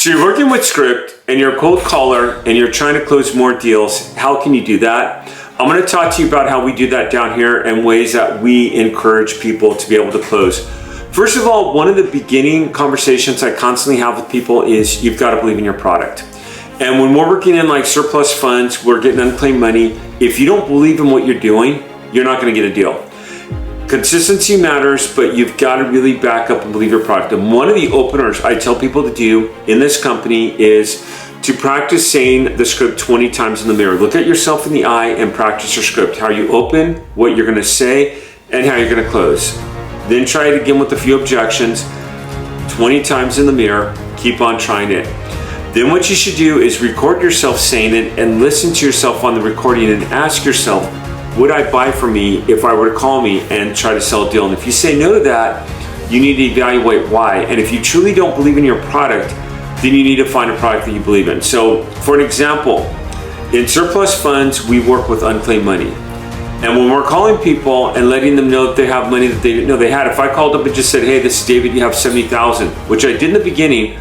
So you're working with script and you're a cold caller and you're trying to close more deals. How can you do that? I'm going to talk to you about how we do that down here and ways that we encourage people to be able to close. First of all, one of the beginning conversations I constantly have with people is you've got to believe in your product. And when we're working in like surplus funds, we're getting unclaimed money. If you don't believe in what you're doing, you're not going to get a deal. Consistency matters, but you've got to really back up and believe your product. And one of the openers I tell people to do in this company is to practice saying the script 20 times in the mirror. Look at yourself in the eye and practice your script. How you open, what you're going to say, and how you're going to close. Then try it again with a few objections, 20 times in the mirror. Keep on trying it. Then what you should do is record yourself saying it and listen to yourself on the recording and ask yourself, would I buy from me if I were to call me and try to sell a deal? And if you say no to that, you need to evaluate why. And if you truly don't believe in your product, then you need to find a product that you believe in. So for an example, in surplus funds, we work with unclaimed money. And when we're calling people and letting them know that they have money that they didn't know they had, if I called up and just said, hey, this is David, you have 70,000, which I did in the beginning,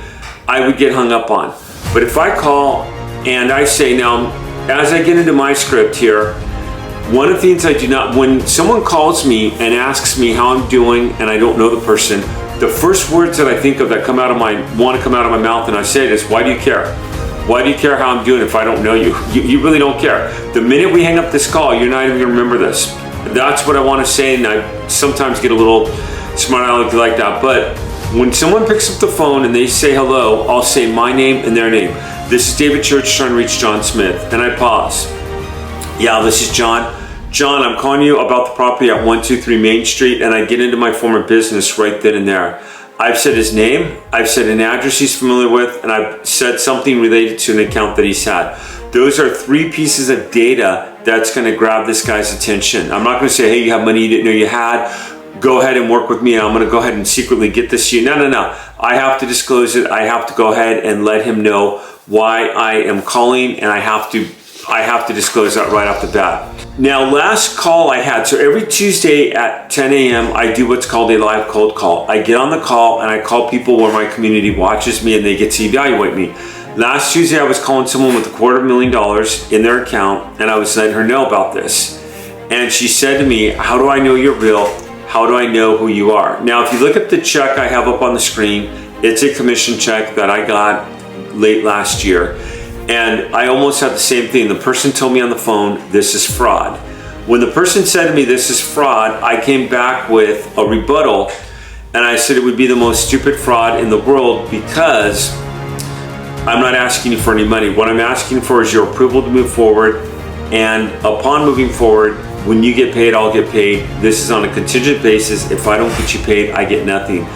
I would get hung up on. But if I call and I say, now, as I get into my script here, one of the things I do not, when someone calls me and asks me how I'm doing and I don't know the person, the first words that I think of that want to come out of my mouth and I say it is, why do you care? Why do you care how I'm doing if I don't know you? You really don't care. The minute we hang up this call, you're not even gonna remember this. That's what I want to say, and I sometimes get a little smart aleck like that. But when someone picks up the phone and they say hello, I'll say my name and their name. This is David Church trying to reach John Smith, and I pause. Yeah, this is John. John, I'm calling you about the property at 123 Main Street, and I get into my former business right then and there. I've said his name, I've said an address he's familiar with, and I've said something related to an account that he's had. Those are 3 pieces of data that's gonna grab this guy's attention. I'm not gonna say, hey, you have money you didn't know you had, go ahead and work with me, and I'm gonna go ahead and secretly get this to you. No. I have to disclose it. I have to go ahead and let him know why I am calling, and I have to disclose that right off the bat. Now, last call I had, so every Tuesday at 10 a.m. I do what's called a live cold call. I get on the call and I call people where my community watches me and they get to evaluate me. Last Tuesday I was calling someone with $250,000 in their account and I was letting her know about this. And she said to me, how do I know you're real? How do I know who you are? Now, if you look at the check I have up on the screen, it's a commission check that I got late last year. And I almost had the same thing. The person told me on the phone, this is fraud. When the person said to me, this is fraud, I came back with a rebuttal and I said it would be the most stupid fraud in the world because I'm not asking you for any money. What I'm asking for is your approval to move forward, and upon moving forward, when you get paid, I'll get paid. This is on a contingent basis. If I don't get you paid, I get nothing.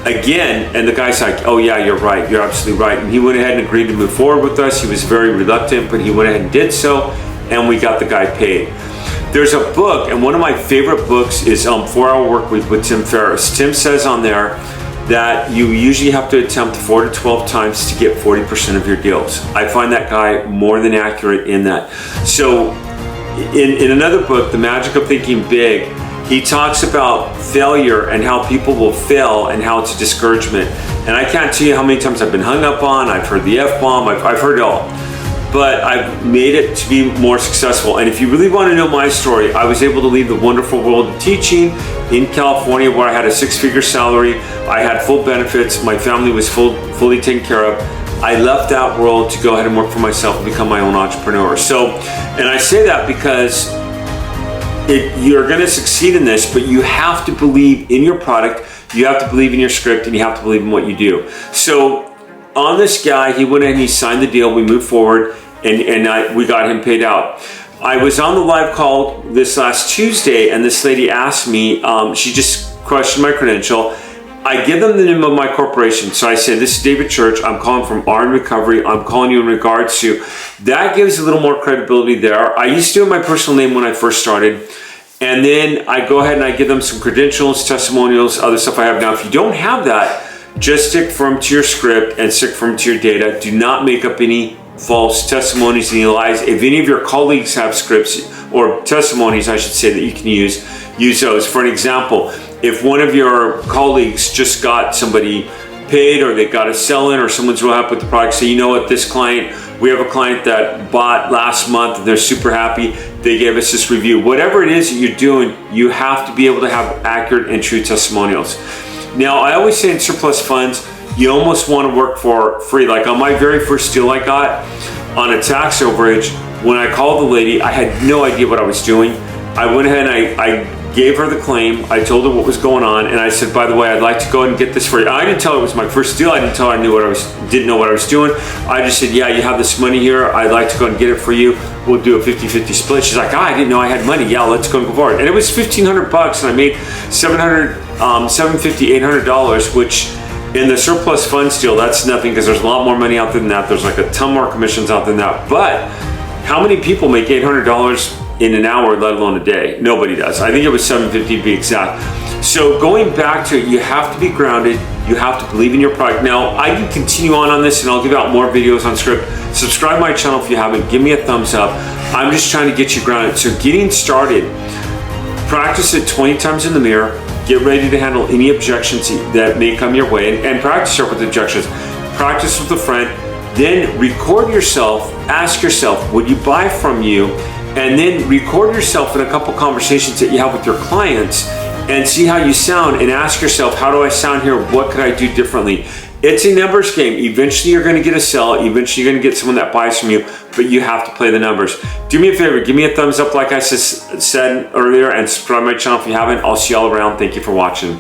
Again, and the guy's like, oh yeah, you're right, you're absolutely right. And he went ahead and agreed to move forward with us. He was very reluctant, but he went ahead and did so, and we got the guy paid. There's a book, and one of my favorite books is 4-Hour Workweek with Tim Ferriss. Tim says on there that you usually have to attempt 4 to 12 times to get 40% of your deals. I find that guy more than accurate in that. So in another book, The Magic of Thinking Big, he talks about failure and how people will fail and how it's a discouragement. And I can't tell you how many times I've been hung up on, I've heard the F-bomb, I've heard it all. But I've made it to be more successful. And if you really want to know my story, I was able to leave the wonderful world of teaching in California where I had a 6-figure salary, I had full benefits, my family was fully taken care of. I left that world to go ahead and work for myself and become my own entrepreneur. So, and I say that because you're gonna succeed in this, but you have to believe in your product, you have to believe in your script, and you have to believe in what you do. So on this guy, he went in and he signed the deal, we moved forward, and we got him paid out. I was on the live call this last Tuesday, and this lady asked me, she just questioned my credential. I give them the name of my corporation. So I say, this is David Church, I'm calling from R in Recovery, I'm calling you in regards to, that gives a little more credibility there. I used to do my personal name when I first started, and then I go ahead and I give them some credentials, testimonials, other stuff I have. Now, if you don't have that, just stick firm to your script and stick firm to your data. Do not make up any false testimonies, any lies. If any of your colleagues have scripts or testimonies, I should say, that you can use those. For an example, if one of your colleagues just got somebody paid or they got a sell-in or someone's real happy with the product. So you know what, this client, we have a client that bought last month and they're super happy. They gave us this review. Whatever it is that you're doing, you have to be able to have accurate and true testimonials. Now, I always say in surplus funds, you almost want to work for free. Like on my very first deal I got on a tax overage, when I called the lady, I had no idea what I was doing. I went ahead and I gave her the claim. I told her what was going on, and I said, by the way, I'd like to go ahead and get this for you. I didn't tell her it was my first deal. I didn't tell her I didn't know what I was doing. I just said, yeah, you have this money here. I'd like to go and get it for you. We'll do a 50-50 split. She's like, I didn't know I had money. Yeah, let's go and go forward. And it was $1,500, and I made $750, $800, which in the surplus funds deal, that's nothing because there's a lot more money out there than that. There's like a ton more commissions out than that. But how many people make $800 in an hour, let alone a day? Nobody does. I think it was $750 to be exact. So going back to it, you have to be grounded. You have to believe in your product. Now, I can continue on this, and I'll give out more videos on script. Subscribe to my channel if you haven't. Give me a thumbs up. I'm just trying to get you grounded. So getting started, practice it 20 times in the mirror. Get ready to handle any objections that may come your way, and practice yourself with objections. Practice with a friend. Then record yourself. Ask yourself, would you buy from you? And then record yourself in a couple conversations that you have with your clients and see how you sound, and ask yourself, how do I sound here? What could I do differently? It's a numbers game. Eventually you're going to get a sell. Eventually you're going to get someone that buys from you, but you have to play the numbers. Do me a favor, give me a thumbs up like I said earlier, and subscribe to my channel if you haven't. I'll see y'all around. Thank you for watching.